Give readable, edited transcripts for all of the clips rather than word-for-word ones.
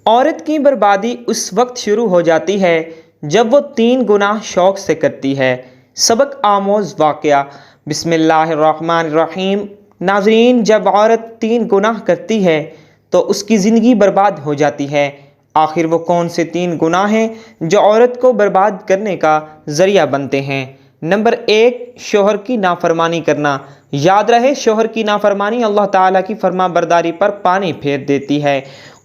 عورت کی بربادی اس وقت شروع ہو جاتی ہے جب وہ 3 گناہ شوق سے کرتی ہے۔ سبق آموز واقعہ۔ بسم اللہ الرحمن الرحیم۔ ناظرین، جب عورت 3 گناہ کرتی ہے تو اس کی زندگی برباد ہو جاتی ہے۔ آخر وہ کون سے 3 گناہ ہیں جو عورت کو برباد کرنے کا ذریعہ بنتے ہیں؟ نمبر 1، شوہر کی نافرمانی کرنا۔ یاد رہے، شوہر کی نافرمانی اللہ تعالیٰ کی فرما برداری پر پانی پھیر دیتی ہے،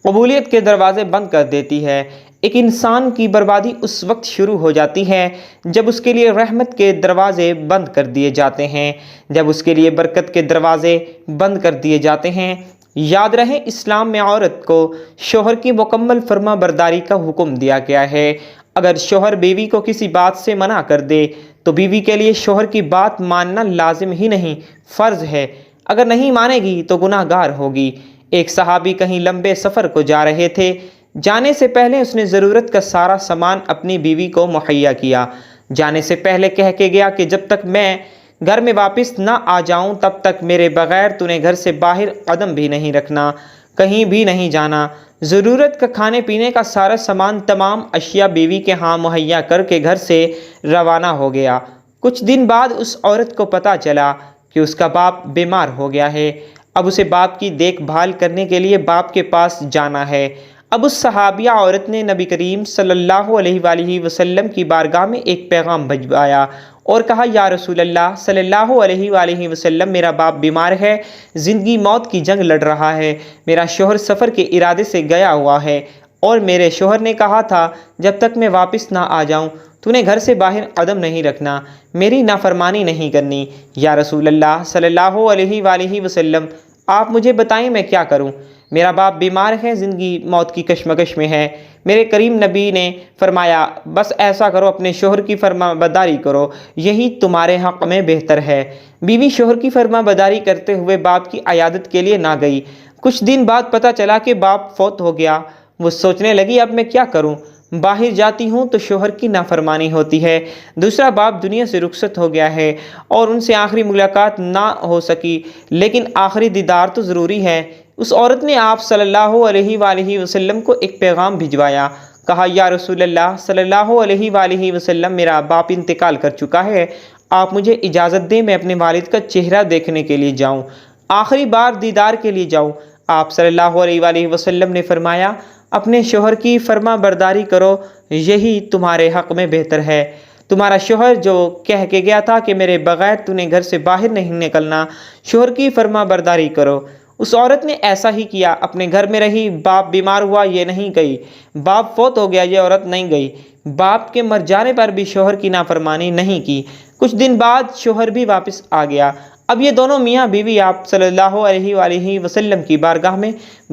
قبولیت کے دروازے بند کر دیتی ہے۔ ایک انسان کی بربادی اس وقت شروع ہو جاتی ہے جب اس کے لیے رحمت کے دروازے بند کر دیے جاتے ہیں، جب اس کے لیے برکت کے دروازے بند کر دیے جاتے ہیں۔ یاد رہے، اسلام میں عورت کو شوہر کی مکمل فرما برداری کا حکم دیا گیا ہے۔ اگر شوہر بیوی کو کسی بات سے منع کر دے تو بیوی کے لیے شوہر کی بات ماننا لازم ہی نہیں، فرض ہے۔ اگر نہیں مانے گی تو گناہ گار ہوگی۔ ایک صحابی کہیں لمبے سفر کو جا رہے تھے۔ جانے سے پہلے اس نے ضرورت کا سارا سامان اپنی بیوی کو مہیا کیا۔ جانے سے پہلے کہہ کے گیا کہ جب تک میں گھر میں واپس نہ آ جاؤں تب تک میرے بغیر تو نے گھر سے باہر قدم بھی نہیں رکھنا، کہیں بھی نہیں جانا۔ ضرورت کا کھانے پینے کا سارا سامان، تمام اشیاء بیوی کے ہاں مہیا کر کے گھر سے روانہ ہو گیا۔ کچھ دن بعد اس عورت کو پتہ چلا کہ اس کا باپ بیمار ہو گیا ہے۔ اب اسے باپ کی دیکھ بھال کرنے کے لیے باپ کے پاس جانا ہے۔ اب اس صحابیہ عورت نے نبی کریم صلی اللہ علیہ وآلہ وسلم کی بارگاہ میں ایک پیغام بھجوایا اور کہا، یا رسول اللہ صلی اللہ علیہ وآلہ وسلم، میرا باپ بیمار ہے، زندگی موت کی جنگ لڑ رہا ہے۔ میرا شوہر سفر کے ارادے سے گیا ہوا ہے اور میرے شوہر نے کہا تھا جب تک میں واپس نہ آ جاؤں تو نے گھر سے باہر قدم نہیں رکھنا، میری نافرمانی نہیں کرنی۔ یا رسول اللہ صلی اللہ علیہ وآلہ وسلم، آپ مجھے بتائیں میں کیا کروں؟ میرا باپ بیمار ہے، زندگی موت کی کشمکش میں ہے۔ میرے کریم نبی نے فرمایا، بس ایسا کرو، اپنے شوہر کی فرما برداری کرو، یہی تمہارے حق میں بہتر ہے۔ بیوی شوہر کی فرما برداری کرتے ہوئے باپ کی عیادت کے لیے نہ گئی۔ کچھ دن بعد پتہ چلا کہ باپ فوت ہو گیا۔ وہ سوچنے لگی، اب میں کیا کروں؟ باہر جاتی ہوں تو شوہر کی نافرمانی ہوتی ہے، دوسرا باپ دنیا سے رخصت ہو گیا ہے اور ان سے آخری ملاقات نہ ہو سکی، لیکن آخری دیدار تو ضروری ہے۔ اس عورت نے آپ صلی اللہ علیہ وآلہ وسلم کو ایک پیغام بھجوایا۔ کہا، یا رسول اللہ صلی اللہ علیہ وآلہ وسلم، میرا باپ انتقال کر چکا ہے، آپ مجھے اجازت دیں میں اپنے والد کا چہرہ دیکھنے کے لیے جاؤں، آخری بار دیدار کے لیے جاؤں۔ آپ صلی اللہ علیہ وآلہ وسلم نے فرمایا، اپنے شوہر کی فرما برداری کرو، یہی تمہارے حق میں بہتر ہے۔ تمہارا شوہر جو کہہ کے گیا تھا کہ میرے بغیر تو نے گھر سے باہر نہیں نکلنا، شوہر کی فرما برداری کرو۔ اس عورت نے ایسا ہی کیا، اپنے گھر میں رہی۔ باپ بیمار ہوا، یہ نہیں گئی۔ باپ فوت ہو گیا، یہ عورت نہیں گئی۔ باپ کے مر جانے پر بھی شوہر کی نافرمانی نہیں کی۔ کچھ دن بعد شوہر بھی واپس آ گیا۔ اب یہ دونوں میاں بیوی آپ صلی اللہ علیہ وآلہ وسلم کی بارگاہ میں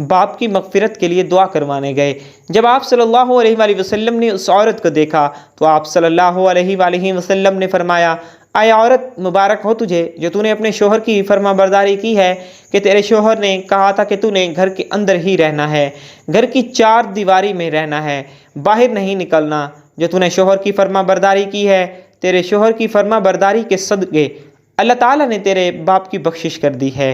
باپ کی مغفرت کے لیے دعا کروانے گئے۔ جب آپ صلی اللہ علیہ وآلہ وسلم نے اس عورت کو دیکھا تو آپ صلی اللہ علیہ وآلہ وسلم نے فرمایا، اے عورت، مبارک ہو تجھے جو تو نے اپنے شوہر کی فرما برداری کی ہے کہ تیرے شوہر نے کہا تھا کہ تو نے گھر کے اندر ہی رہنا ہے، گھر کی 4 دیواری میں رہنا ہے، باہر نہیں نکلنا۔ جو تو نے شوہر کی فرما برداری کی ہے، تیرے شوہر کی فرما برداری کے صدقے اللہ تعالیٰ نے تیرے باپ کی بخشش کر دی ہے۔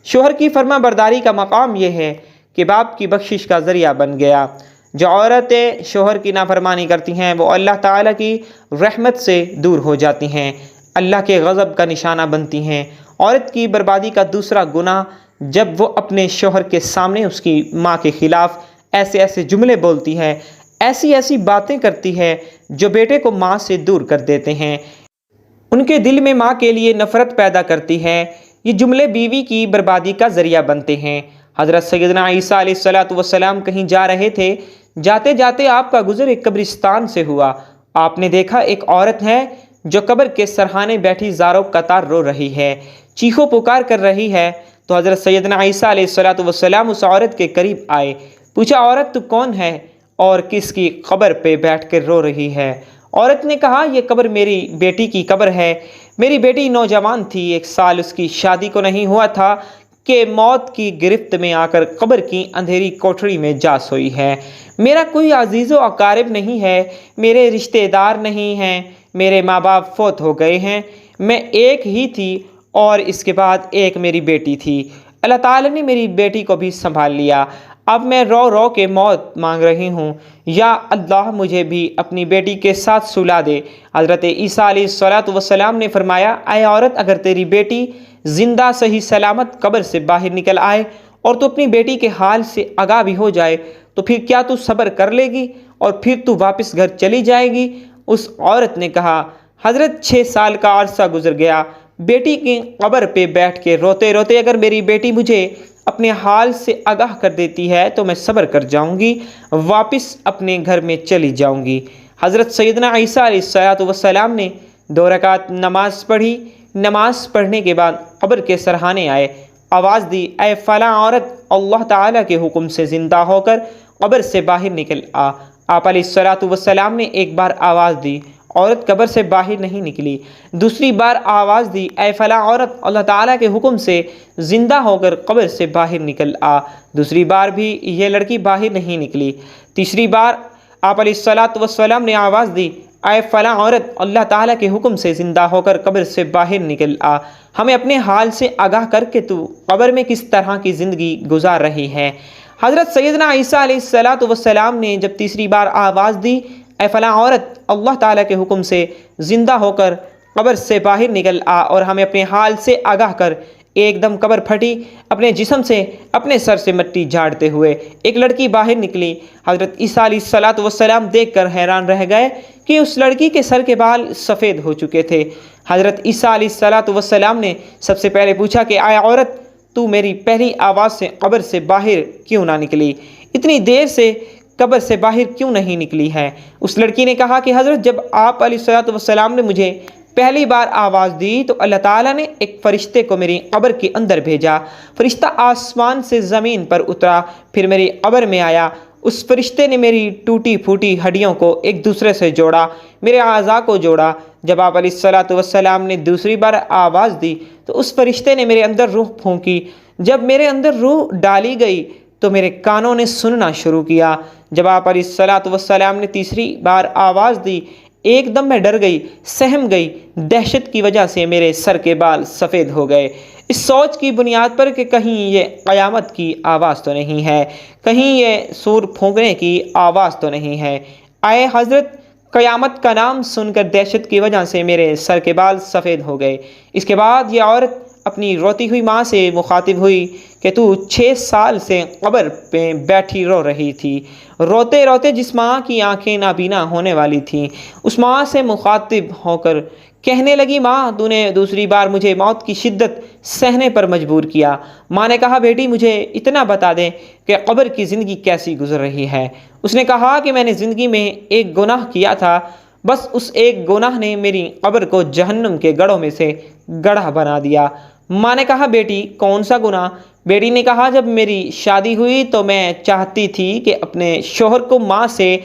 شوہر کی فرما برداری کا مقام یہ ہے کہ باپ کی بخشش کا ذریعہ بن گیا۔ جو عورتیں شوہر کی نافرمانی کرتی ہیں وہ اللہ تعالیٰ کی رحمت سے دور ہو جاتی ہیں، اللہ کے غضب کا نشانہ بنتی ہیں۔ عورت کی بربادی کا دوسرا گناہ، جب وہ اپنے شوہر کے سامنے اس کی ماں کے خلاف ایسے ایسے جملے بولتی ہے، ایسی ایسی باتیں کرتی ہے جو بیٹے کو ماں سے دور کر دیتے ہیں، ان کے دل میں ماں کے لیے نفرت پیدا کرتی ہے۔ یہ جملے بیوی کی بربادی کا ذریعہ بنتے ہیں۔ حضرت سیدنا عیسیٰ علیہ السلام کہیں جا رہے تھے، جاتے جاتے آپ کا گزر ایک قبرستان سے ہوا۔ آپ نے دیکھا ایک عورت ہے جو قبر کے سرہانے بیٹھی زاروں قطار رو رہی ہے، چیخو پکار کر رہی ہے۔ تو حضرت سیدنا عیسیٰ علیہ السلام اس عورت کے قریب آئے، پوچھا، عورت تو کون ہے اور کس کی قبر پہ بیٹھ کر رو رہی ہے؟ عورت نے کہا، یہ قبر میری بیٹی کی قبر ہے، میری بیٹی نوجوان تھی، 1 سال اس کی شادی کو نہیں ہوا تھا کہ موت کی گرفت میں آ کر قبر کی اندھیری کوٹھری میں جا سوئی ہے۔ میرا کوئی عزیز و اقارب نہیں ہے، میرے رشتہ دار نہیں ہیں، میرے ماں باپ فوت ہو گئے ہیں، میں ایک ہی تھی اور اس کے بعد ایک میری بیٹی تھی۔ اللہ تعالیٰ نے میری بیٹی کو بھی سنبھال لیا۔ اب میں رو رو کے موت مانگ رہی ہوں، یا اللہ مجھے بھی اپنی بیٹی کے ساتھ سلا دے۔ حضرت عیسیٰ علیہ السلام نے فرمایا، اے عورت، اگر تیری بیٹی زندہ صحیح سلامت قبر سے باہر نکل آئے اور تو اپنی بیٹی کے حال سے آگاہ بھی ہو جائے تو پھر کیا تو صبر کر لے گی اور پھر تو واپس گھر چلی جائے گی؟ اس عورت نے کہا، حضرت 6 سال کا عرصہ گزر گیا، بیٹی کی قبر پہ بیٹھ کے روتے روتے اگر میری بیٹی مجھے اپنے حال سے آگاہ کر دیتی ہے تو میں صبر کر جاؤں گی، واپس اپنے گھر میں چلی جاؤں گی۔ حضرت سیدنا عیسیٰ علیہ السلام نے 2 رکعت نماز پڑھی۔ نماز پڑھنے کے بعد قبر کے سرحانے آئے، آواز دی، اے فلاں عورت، اللہ تعالیٰ کے حکم سے زندہ ہو کر قبر سے باہر نکل آ۔ آپ علیہ السلام نے ایک بار آواز دی، عورت قبر سے باہر نہیں نکلی۔ دوسری بار آواز دی، اے فلاں عورت، اللہ تعالیٰ کے حکم سے زندہ ہو کر قبر سے باہر نکل آ۔ دوسری بار بھی یہ لڑکی باہر نہیں نکلی۔ تیسری بار آپ علیہ السلام نے آواز دی، اے فلاں عورت، اللہ تعالیٰ کے حکم سے زندہ ہو کر قبر سے باہر نکل آ، ہمیں اپنے حال سے آگاہ کر کے تو قبر میں کس طرح کی زندگی گزار رہی ہے۔ حضرت سیدنا عیسیٰ علیہ السلام نے جب تیسری بار آواز دی، اے فلاں عورت، اللہ تعالیٰ کے حکم سے زندہ ہو کر قبر سے باہر نکل آ اور ہمیں اپنے حال سے آگاہ کر، ایک دم قبر پھٹی، اپنے جسم سے اپنے سر سے مٹی جھاڑتے ہوئے ایک لڑکی باہر نکلی۔ حضرت عیسیٰ علیہ السلام دیکھ کر حیران رہ گئے کہ اس لڑکی کے سر کے بال سفید ہو چکے تھے۔ حضرت عیسیٰ علیہ السلام نے سب سے پہلے پوچھا کہ اے عورت، تو میری پہلی آواز سے قبر سے باہر کیوں نہ نکلی؟ اتنی دیر سے قبر سے باہر کیوں نہیں نکلی ہے؟ اس لڑکی نے کہا کہ حضرت، جب آپ علیہ السلام نے مجھے پہلی بار آواز دی تو اللہ تعالیٰ نے ایک فرشتے کو میری قبر کے اندر بھیجا۔ فرشتہ آسمان سے زمین پر اترا، پھر میری قبر میں آیا۔ اس فرشتے نے میری ٹوٹی پھوٹی ہڈیوں کو ایک دوسرے سے جوڑا، میرے اعضاء کو جوڑا۔ جب آپ علیہ السلام نے دوسری بار آواز دی تو اس فرشتے نے میرے اندر روح پھونکی۔ جب میرے اندر روح ڈالی گئی تو میرے کانوں نے سننا شروع کیا۔ جب آپ علیہ السلام نے تیسری بار آواز دی، ایک دم میں ڈر گئی، سہم گئی، دہشت کی وجہ سے میرے سر کے بال سفید ہو گئے، اس سوچ کی بنیاد پر کہ کہیں یہ قیامت کی آواز تو نہیں ہے، کہیں یہ سور پھونکنے کی آواز تو نہیں ہے۔ اے حضرت، قیامت کا نام سن کر دہشت کی وجہ سے میرے سر کے بال سفید ہو گئے۔ اس کے بعد یہ عورت اپنی روتی ہوئی ماں سے مخاطب ہوئی کہ تو 6 سال سے قبر پہ بیٹھی رو رہی تھی۔ روتے روتے جس ماں کی آنکھیں نابینا ہونے والی تھیں، اس ماں سے مخاطب ہو کر کہنے لگی، ماں، تو نے دوسری بار مجھے موت کی شدت سہنے پر مجبور کیا۔ ماں نے کہا، بیٹی، مجھے اتنا بتا دیں کہ قبر کی زندگی کیسی گزر رہی ہے۔ اس نے کہا کہ میں نے زندگی میں ایک گناہ کیا تھا، بس اس ایک گناہ نے میری قبر کو جہنم کے گڑھوں میں سے گڑھا بنا دیا۔ ماں نے کہا، بیٹی، کون سا گناہ؟ بیٹی نے کہا، جب میری شادی ہوئی تو میں چاہتی تھی کہ اپنے شوہر کو ماں سے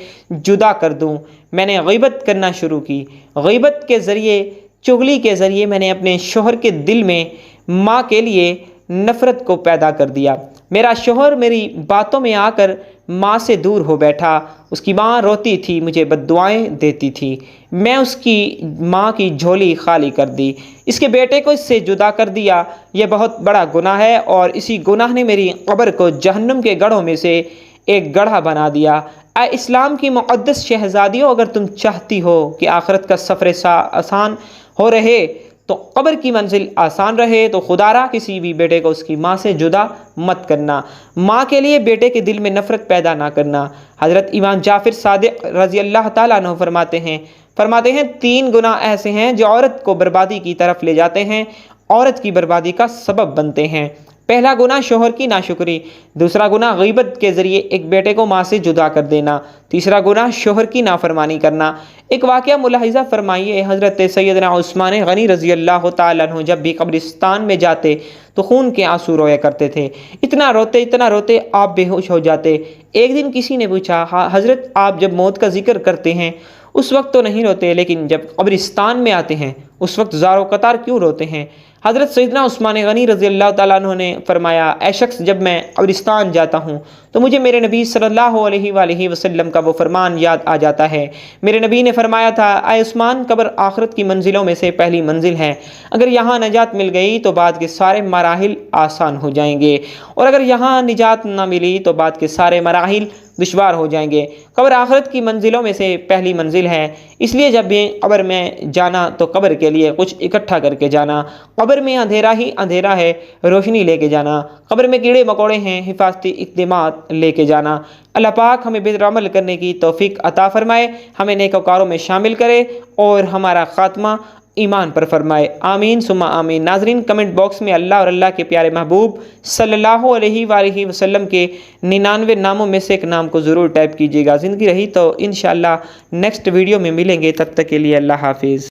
جدا کر دوں۔ میں نے غیبت کرنا شروع کی۔ غیبت کے ذریعے، چغلی کے ذریعے میں نے اپنے شوہر کے دل میں ماں کے لیے نفرت کو پیدا کر دیا۔ میرا شوہر میری باتوں میں آ کر ماں سے دور ہو بیٹھا۔ اس کی ماں روتی تھی، مجھے بد دعائیں دیتی تھی، میں اس کی ماں کی جھولی خالی کر دی، اس کے بیٹے کو اس سے جدا کر دیا۔ یہ بہت بڑا گناہ ہے اور اسی گناہ نے میری قبر کو جہنم کے گڑھوں میں سے ایک گڑھا بنا دیا۔ اے اسلام کی مقدس شہزادیوں، اگر تم چاہتی ہو کہ آخرت کا سفر آسان ہو رہے تو قبر کی منزل آسان رہے تو خدا را کسی بھی بیٹے کو اس کی ماں سے جدا مت کرنا، ماں کے لیے بیٹے کے دل میں نفرت پیدا نہ کرنا۔ حضرت امام جعفر صادق رضی اللہ تعالیٰ عنہ فرماتے ہیں 3 گناہ ایسے ہیں جو عورت کو بربادی کی طرف لے جاتے ہیں، عورت کی بربادی کا سبب بنتے ہیں۔ پہلا گناہ شوہر کی ناشکری، دوسرا گناہ غیبت کے ذریعے ایک بیٹے کو ماں سے جدا کر دینا، تیسرا گناہ شوہر کی نافرمانی کرنا۔ ایک واقعہ ملاحظہ فرمائیے، حضرت سیدنا عثمان غنی رضی اللہ تعالیٰ عنہ جب بھی قبرستان میں جاتے تو خون کے آنسو رویا کرتے تھے، اتنا روتے آپ بے ہوش ہو جاتے۔ ایک دن کسی نے پوچھا، حضرت، آپ جب موت کا ذکر کرتے ہیں اس وقت تو نہیں روتے، لیکن جب قبرستان میں آتے ہیں اس وقت زار و قطار کیوں روتے ہیں؟ حضرت سیدنا عثمان غنی رضی اللہ تعالیٰ عنہ نے فرمایا، اے شخص، جب میں قبرستان جاتا ہوں تو مجھے میرے نبی صلی اللہ علیہ وآلہ وسلم کا وہ فرمان یاد آ جاتا ہے۔ میرے نبی نے فرمایا تھا، اے عثمان، قبر آخرت کی منزلوں میں سے پہلی منزل ہے، اگر یہاں نجات مل گئی تو بعد کے سارے مراحل آسان ہو جائیں گے، اور اگر یہاں نجات نہ ملی تو بعد کے سارے مراحل دشوار ہو جائیں گے۔ قبر آخرت کی منزلوں میں سے پہلی منزل ہے، اس لیے جب بھی قبر میں جانا تو قبر کے لیے کچھ اکٹھا کر کے جانا۔ قبر میں اندھیرا ہی اندھیرا ہے، روشنی لے کے جانا۔ قبر میں کیڑے مکوڑے ہیں، حفاظتی اقدامات لے کے جانا۔ اللہ پاک ہمیں بہتر عمل کرنے کی توفیق عطا فرمائے، ہمیں نیکوکاروں میں شامل کرے اور ہمارا خاتمہ ایمان پر فرمائے، آمین ثم آمین۔ ناظرین، کمنٹ باکس میں اللہ اور اللہ کے پیارے محبوب صلی اللہ علیہ وآلہ وسلم کے 99 ناموں میں سے ایک نام کو ضرور ٹائپ کیجیے گا۔ زندگی رہی تو انشاءاللہ نیکسٹ ویڈیو میں ملیں گے، تب تک کے لیے اللہ حافظ۔